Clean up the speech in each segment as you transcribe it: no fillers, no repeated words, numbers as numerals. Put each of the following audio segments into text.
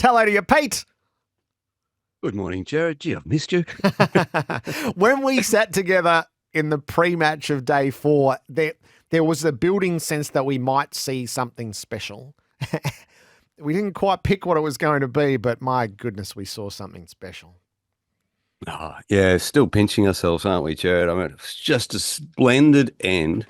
Hello to you, Pete. Good morning, Gerard. Gee, I've missed you. When we sat together in the pre-match of day 4, there was a building sense that we might see something special. We didn't quite pick what it was going to be, but my goodness, we saw something special. Oh, yeah, still pinching ourselves, aren't we, Gerard? I mean, it's just a splendid end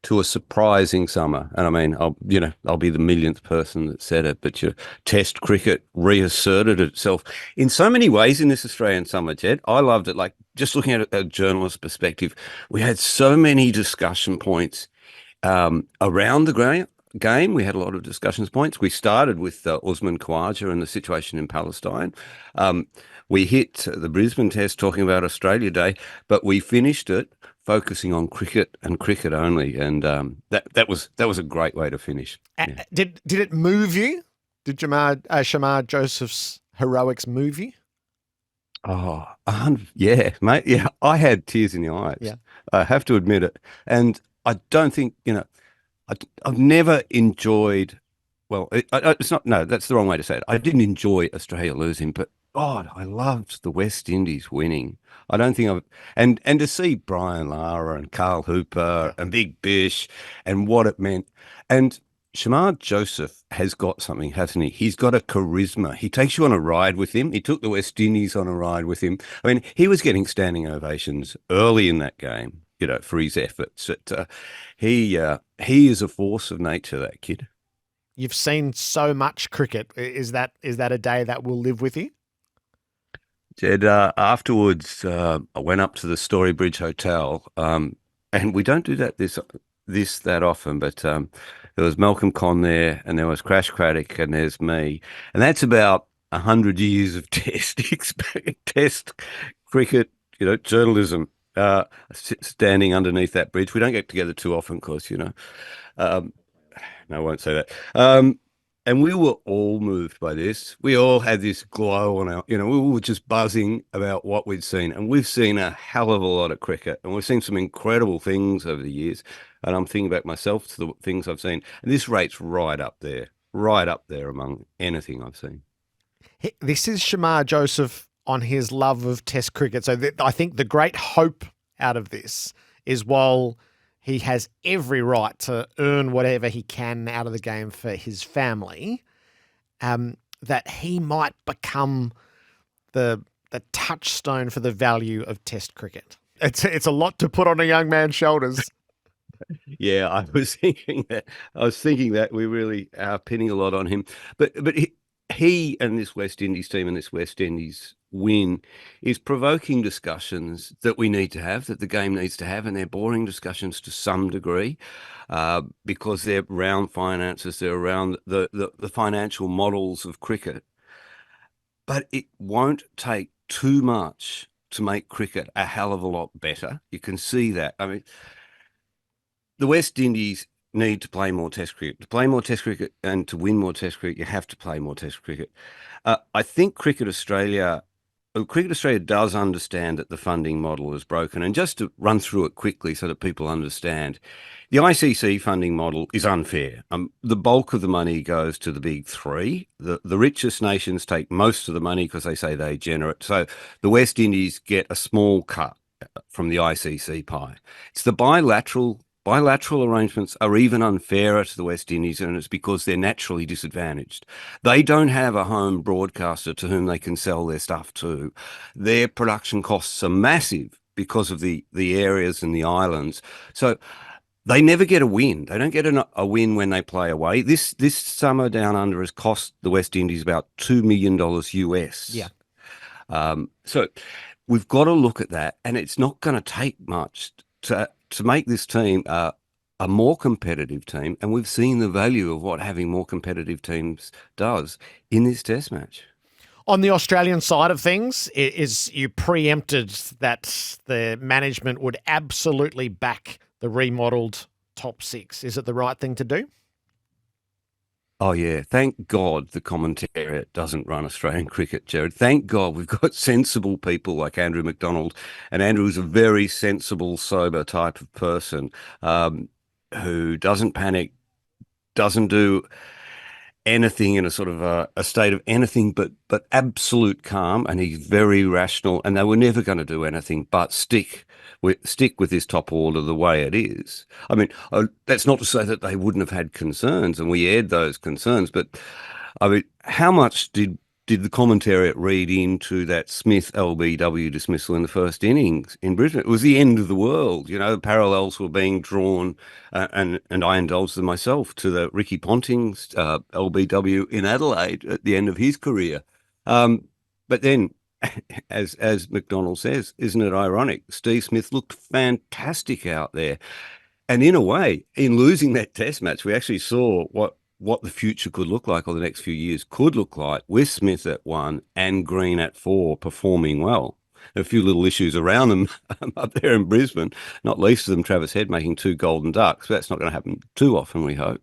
to a surprising summer. And I mean, I'll be the millionth person that said it, but your Test cricket reasserted itself in so many ways in this Australian summer, Jed. I loved it. Like, just looking at it a journalist perspective, we had so many discussion points around the game. We had a lot of discussions points. We started with Usman Khawaja and the situation in Palestine. We hit the Brisbane Test talking about Australia Day, but we finished it focusing on cricket and cricket only, and that was a great way to finish. Yeah. Did it move you? Did Shamar Joseph's heroics move you? Oh, yeah, mate. Yeah, I had tears in the eyes. Yeah. I have to admit it, and I don't think I've never enjoyed. Well, it's not. No, that's the wrong way to say it. I didn't enjoy Australia losing, but God, I loved the West Indies winning. I don't think I've and to see Brian Lara and Carl Hooper and Big Bish and what it meant. And Shamar Joseph has got something, hasn't he? He's got a charisma. He takes you on a ride with him. He took the West Indies on a ride with him. I mean, he was getting standing ovations early in that game, for his efforts. He is a force of nature, that kid. You've seen so much cricket. Is that a day that will live with you? Jed, afterwards, I went up to the Storybridge Hotel, and we don't do that often, but there was Malcolm Conn there, and there was Crash Craddock, and there's me, and that's about 100 years of test cricket, journalism, standing underneath that bridge. We don't get together too often, of course, Um, no, I won't say that. And we were all moved by this. We all had this glow on our, we were just buzzing about what we'd seen. And we've seen a hell of a lot of cricket, and we've seen some incredible things over the years. And I'm thinking back myself to the things I've seen. And this rate's right up there among anything I've seen. This is Shamar Joseph on his love of Test cricket. So I think the great hope out of this is, while he has every right to earn whatever he can out of the game for his family, that he might become the touchstone for the value of Test cricket. It's a lot to put on a young man's shoulders. Yeah, I was thinking that. We really are pinning a lot on him. But he and this West Indies team and this West Indies win is provoking discussions that we need to have, that the game needs to have, and they're boring discussions to some degree, because they're around finances, they're around the financial models of cricket. But it won't take too much to make cricket a hell of a lot better. You can see that. I mean, the West Indies need to play more Test cricket. To play more Test cricket and to win more Test cricket, you have to play more Test cricket. I think Cricket Australia does understand that the funding model is broken. And just to run through it quickly so that people understand, the ICC funding model is unfair. The bulk of the money goes to the big three. The richest nations take most of the money because they say they generate. So the West Indies get a small cut from the ICC pie. It's the bilateral arrangements are even unfairer to the West Indies, and it's because they're naturally disadvantaged. They don't have a home broadcaster to whom they can sell their stuff to. Their production costs are massive because of the areas and the islands. So they never get a win. They don't get a win when they play away. This summer down under has cost the West Indies about $2 million US. Yeah. So we've got to look at that, and it's not going to take much to make this team a more competitive team, and we've seen the value of what having more competitive teams does in this Test match. On the Australian side of things, you preempted that the management would absolutely back the remodelled top 6. Is it the right thing to do? Oh, yeah. Thank God the commentariat doesn't run Australian cricket, Gerard. Thank God we've got sensible people like Andrew McDonald. And Andrew is a very sensible, sober type of person, who doesn't panic, doesn't do anything in a sort of a state of anything but absolute calm, and he's very rational, and they were never going to do anything but stick with this top order the way it is. I mean, that's not to say that they wouldn't have had concerns, and we aired those concerns, but I mean, how much did the commentariat read into that Smith LBW dismissal in the first innings in Brisbane? It was the end of the world. You know, parallels were being drawn, and I indulged them myself, to the Ricky Ponting's LBW in Adelaide at the end of his career. But then, as McDonald says, isn't it ironic? Steve Smith looked fantastic out there. And in a way, in losing that test match, we actually saw what the future could look like, or the next few years could look like, with Smith at 1 and Green at 4 performing well. A few little issues around them up there in Brisbane, not least of them Travis Head making 2 golden ducks, but that's not going to happen too often, we hope.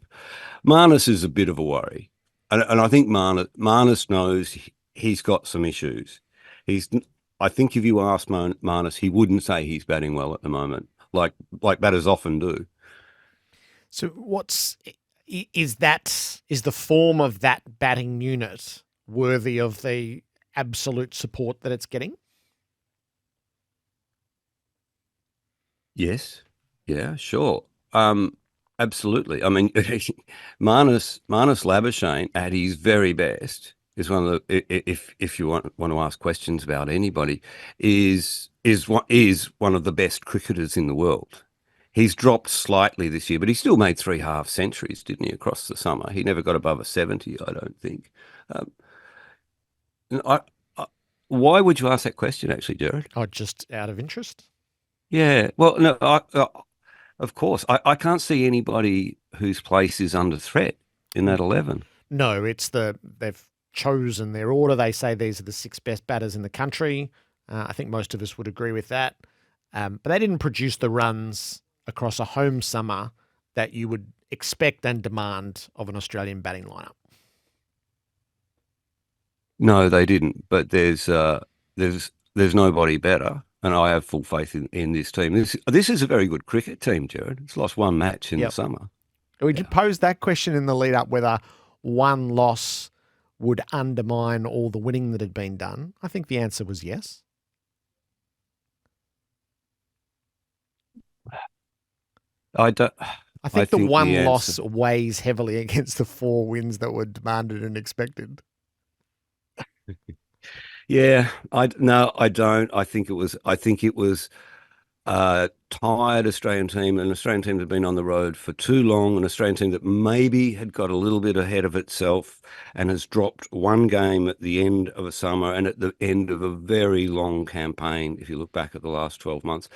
Marnus is a bit of a worry. And I think Marnus knows he's got some issues. I think if you ask Marnus, he wouldn't say he's batting well at the moment, like batters often do. So is the form of that batting unit worthy of the absolute support that it's getting? Yes. Yeah, sure. Absolutely. I mean, Marnus Labuschagne at his very best is one of the, if you want to ask questions about anybody, is one of the best cricketers in the world. He's dropped slightly this year, but he still made 3 half centuries, didn't he, across the summer? He never got above a 70, I don't think. I, why would you ask that question, actually, Gerard? Oh, just out of interest? Yeah, well, no, of course. I can't see anybody whose place is under threat in that 11. No, they've chosen their order. They say these are the 6 best batters in the country. I think most of us would agree with that. But they didn't produce the runs across a home summer that you would expect and demand of an Australian batting lineup. No, they didn't. But there's nobody better, and I have full faith in this team. This is a very good cricket team, Gerard. It's lost 1 match in the summer. We did pose that question in the lead up, whether one loss would undermine all the winning that had been done. I think the answer was yes. I think the one loss weighs heavily against the 4 wins that were demanded and expected. Yeah, I don't. I think it was a tired Australian team, an Australian team that had been on the road for too long, an Australian team that maybe had got a little bit ahead of itself and has dropped 1 game at the end of a summer and at the end of a very long campaign. If you look back at the last 12 months,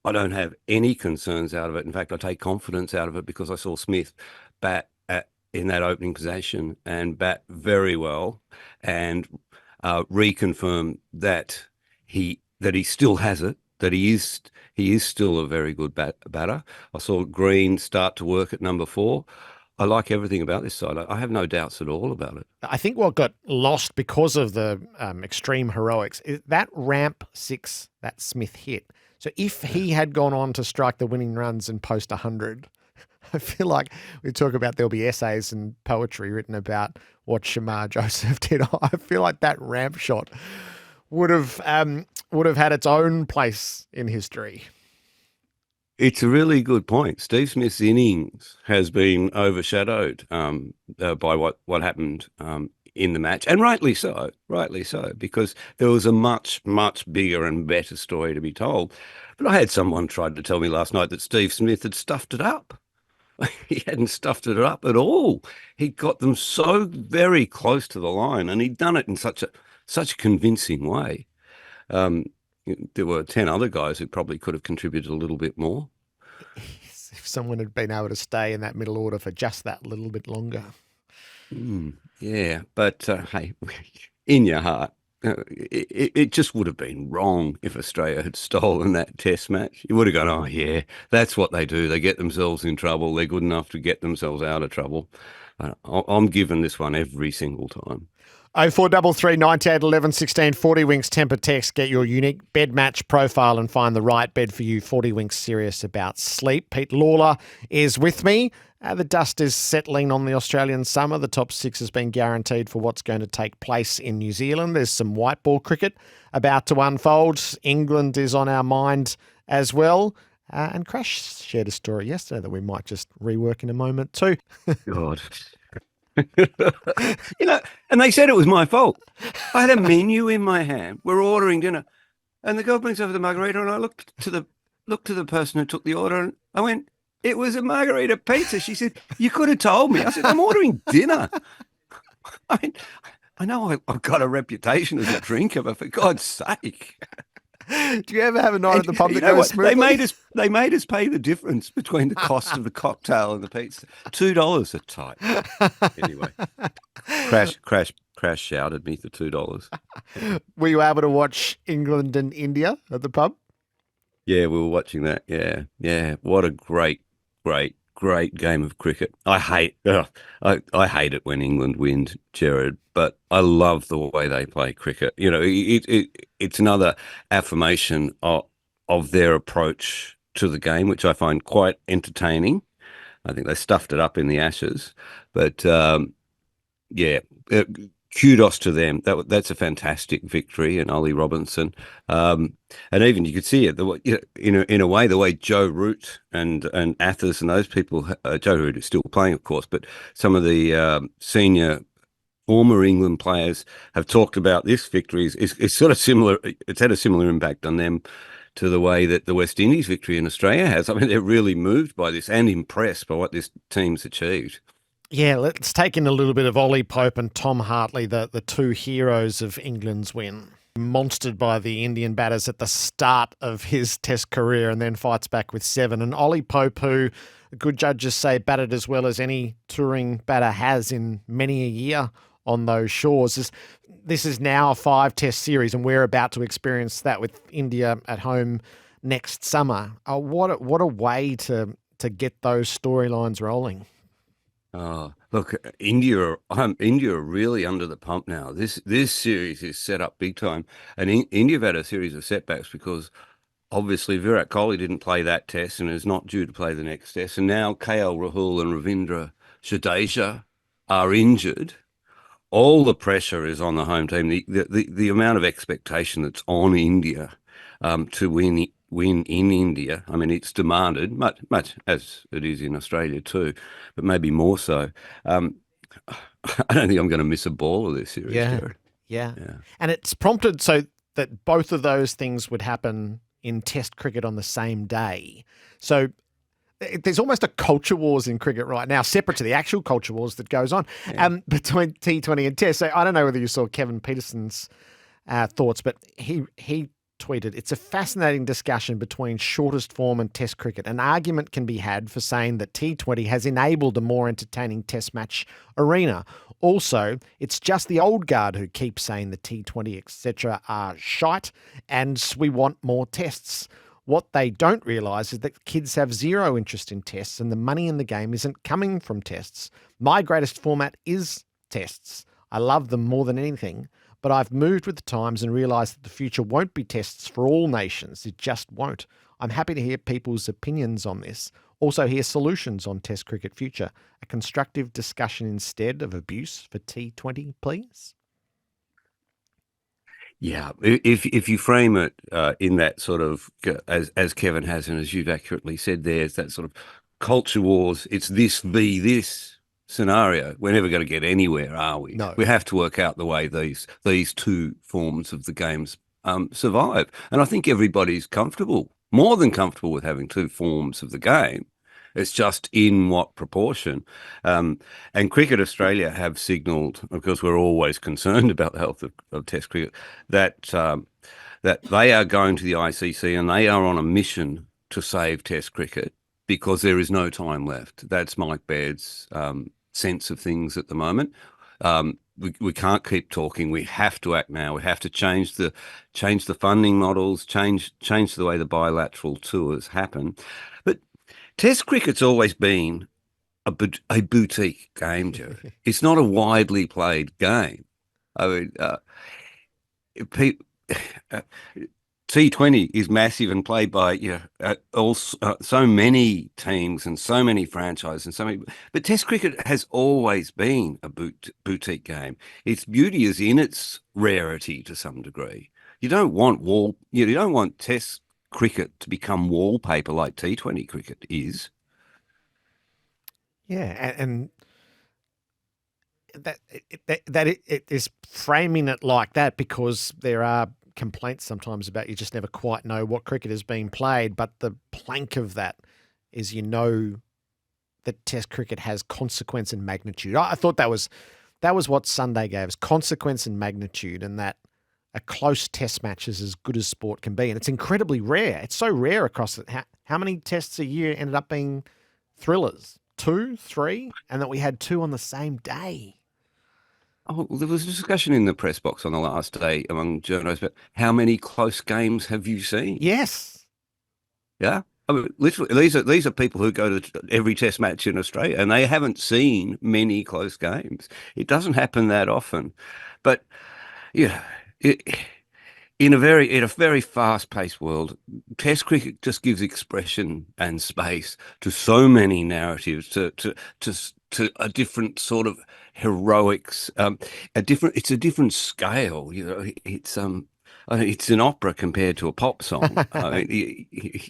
I don't have any concerns out of it. In fact, I take confidence out of it because I saw Smith bat in that opening possession and bat very well, and reconfirm that he still has it, that he is still a very good batter. I saw Green start to work at number 4. I like everything about this side. I have no doubts at all about it. I think what got lost because of the extreme heroics is that ramp 6 that Smith hit. So if he had gone on to strike the winning runs and post 100, I feel like we talk about there'll be essays and poetry written about what Shamar Joseph did. I feel like that ramp shot would have had its own place in history. It's a really good point. Steve Smith's innings has been overshadowed by what happened in the match, and rightly so, because there was a much, much bigger and better story to be told. But I had someone try to tell me last night that Steve Smith had stuffed it up. He hadn't stuffed it up at all. He got them so very close to the line, and he'd done it in such a convincing way. There were 10 other guys who probably could have contributed a little bit more. If someone had been able to stay in that middle order for just that little bit longer. Yeah, but hey, in your heart, it just would have been wrong if Australia had stolen that test match. You would have gone, oh yeah, that's what they do. They get themselves in trouble. They're good enough to get themselves out of trouble. I'm giving this one every single time. 0433 98 11 16 40 Winks Temper Text. Get your unique bed match profile and find the right bed for you. 40 Winks serious about sleep. Pete Lalor is with me. The dust is settling on the Australian summer. The top six has been guaranteed for what's going to take place in New Zealand. There's some white ball cricket about to unfold. England is on our mind as well. And Crash shared a story yesterday that we might just rework in a moment too. God. And they said it was my fault. I had a menu in my hand. We're ordering dinner. And the girl brings over the margarita, and I looked to the person who took the order, and I went, "It was a margarita pizza." She said, "You could have told me." I said, "I'm ordering dinner." I mean, I know I've got a reputation as a drinker, but for God's sake. Do you ever have a night at the pub that goes what? smoothly? They made us pay the difference between the cost of the cocktail and the pizza. $2 a type. Anyway, Crash shouted me for $2. Were you able to watch England and India at the pub? Yeah, we were watching that. Yeah, yeah. What a great game of cricket. I hate it when England wins, Gerard, but I love the way they play cricket. It's another affirmation of their approach to the game, which I find quite entertaining. I think they stuffed it up in the Ashes, but yeah, kudos to them. That's a fantastic victory, and Ollie Robinson, and even you could see it in a way the way Joe Root and Athers and those people. Joe Root is still playing, of course, but some of the senior former England players have talked about this victory. It's sort of similar. It's had a similar impact on them to the way that the West Indies victory in Australia has. I mean, they're really moved by this and impressed by what this team's achieved. Yeah, let's take in a little bit of Ollie Pope and Tom Hartley, the two heroes of England's win. Monstered by the Indian batters at the start of his Test career and then fights back with 7. And Ollie Pope, who good judges say batted as well as any touring batter has in many a year on those shores. This is now a 5-test series, and we're about to experience that with India at home next summer. What a way to get those storylines rolling. Oh, look, India are really under the pump now. This series is set up big time, and India have had a series of setbacks because obviously Virat Kohli didn't play that test and is not due to play the next test, and now KL Rahul and Ravindra Jadeja are injured. All the pressure is on the home team. The amount of expectation that's on India to win in India. I mean, it's demanded much as it is in Australia too, but maybe more so. I don't think I'm going to miss a ball of this series, Gerard. Yeah. And it's prompted so that both of those things would happen in Test cricket on the same day. So there's almost a culture wars in cricket right now, separate to the actual culture wars that goes on between T20 and Test. So I don't know whether you saw Kevin Peterson's thoughts, but he tweeted, "It's a fascinating discussion between shortest form and Test cricket. An argument can be had for saying that T20 has enabled a more entertaining Test match arena. Also, it's just the old guard who keeps saying the T20, etc. are shite and we want more tests. What they don't realise is that kids have zero interest in tests and the money in the game isn't coming from tests. My greatest format is tests. I love them more than anything, but I've moved with the times and realised that the future won't be tests for all nations. It just won't. I'm happy to hear people's opinions on this. Also hear solutions on Test cricket future. A constructive discussion instead of abuse for T20, please." Yeah, if you frame it in that sort of as Kevin has and as you've accurately said, there's that sort of culture wars. It's this v this scenario. We're never going to get anywhere, are we? No. We have to work out the way these two forms of the games survive, and I think everybody's comfortable, more than comfortable, with having two forms of the game. It's just in what proportion. And Cricket Australia have signalled, of course, we're always concerned about the health of Test cricket, that that they are going to the ICC and they are on a mission to save Test cricket because there is no time left. That's Mike Baird's sense of things at the moment. We can't keep talking. We have to act now. We have to change the funding models, change the way the bilateral tours happen. But Test cricket's always been a boutique game, Joe. It's not a widely played game. I mean, T20 is massive and played by so many teams and so many franchises and so many. But Test cricket has always been a boutique game. Its beauty is in its rarity to some degree. You don't want Test cricket to become wallpaper like T20 cricket is. Yeah, and it is framing it like that because there are complaints sometimes about you just never quite know what cricket is being played. But the plank of that is that Test cricket has consequence and magnitude. I thought that was what Sunday gave us: consequence and magnitude, and that a close Test match is as good as sport can be, and it's incredibly rare. It's so rare across it. How many Tests a year ended up being thrillers? Two, three, and that we had two on the same day. Oh, there was a discussion in the press box on the last day among journalists about how many close games have you seen? Yes. Yeah. I mean, literally, these are people who go to every Test match in Australia, and they haven't seen many close games. It doesn't happen that often, but yeah, in a very fast-paced world, Test cricket just gives expression and space to so many narratives, to a different sort of heroics, it's a different scale. It's an opera compared to a pop song. I mean,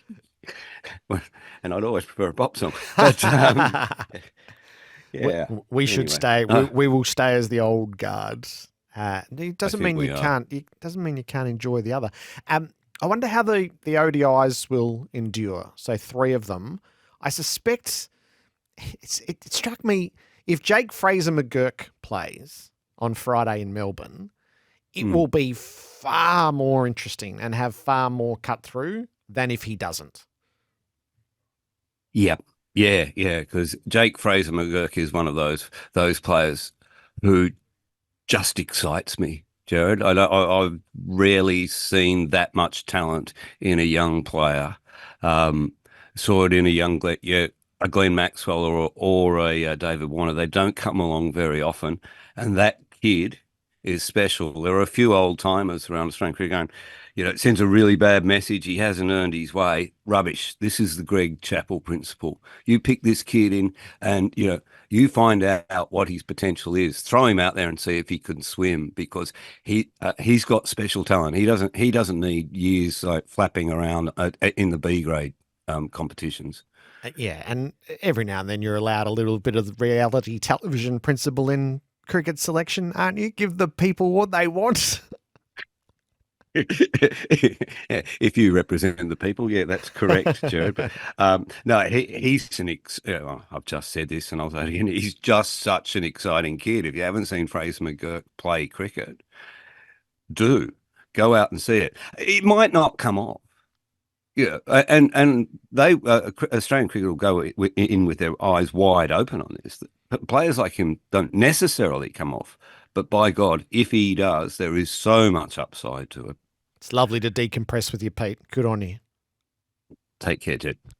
well, and I'd always prefer a pop song, but we, yeah. we should Anyway, stay. We will stay as the old guards. It I doesn't think mean we you are. can't. It doesn't mean you can't enjoy the other. I wonder how the ODIs will endure. So three of them. I suspect it struck me if Jake Fraser McGurk plays on Friday in Melbourne, it Mm. will be far more interesting and have far more cut through than if he doesn't. Yep. Yeah. Because Jake Fraser McGurk is one of those players who just excites me, Jared. I've rarely seen that much talent in a young player. Um, Saw it in a Glenn Maxwell or a David Warner. They don't come along very often, and that kid is special. There are a few old timers around Australian cricket going, it sends a really bad message. He hasn't earned his way. Rubbish. This is the Greg Chappell principle. You pick this kid in, and you find out what his potential is. Throw him out there and see if he can swim because he's got special talent. He doesn't need years like flapping around in the B grade competitions. Yeah, and every now and then you're allowed a little bit of the reality television principle in cricket selection, aren't you? Give the people what they want. If you represent the people, yeah, that's correct, Jared. But no, I've just said this, and I'll say it again. He's just such an exciting kid. If you haven't seen Fraser McGurk play cricket, do go out and see it. It might not come off. Yeah, and Australian cricket will go in with their eyes wide open on this. But players like him don't necessarily come off, but by God, if he does, there is so much upside to it. It's lovely to decompress with you, Pete. Good on you. Take care, Jed.